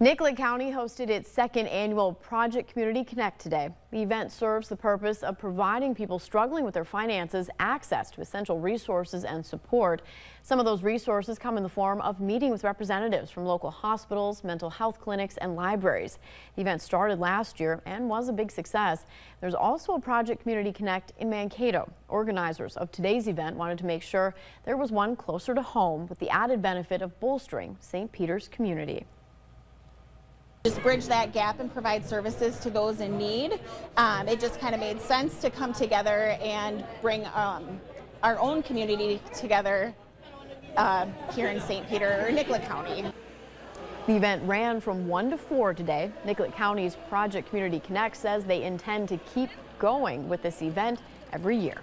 Nicollet County hosted its second annual Project Community Connect today. The event serves the purpose of providing people struggling with their finances access to essential resources and support. Some of those resources come in the form of meeting with representatives from local hospitals, mental health clinics, and libraries. The event started last year and was a big success. There's also a Project Community Connect in Mankato. Organizers of today's event wanted to make sure there was one closer to home with the added benefit of bolstering St. Peter's community. Just bridge that gap and provide services to those in need. It just kind of made sense to come together and bring our own community together here in St. Peter or Nicollet County. The event ran from 1 to 4 today. Nicollet County's Project Community Connect says they intend to keep going with this event every year.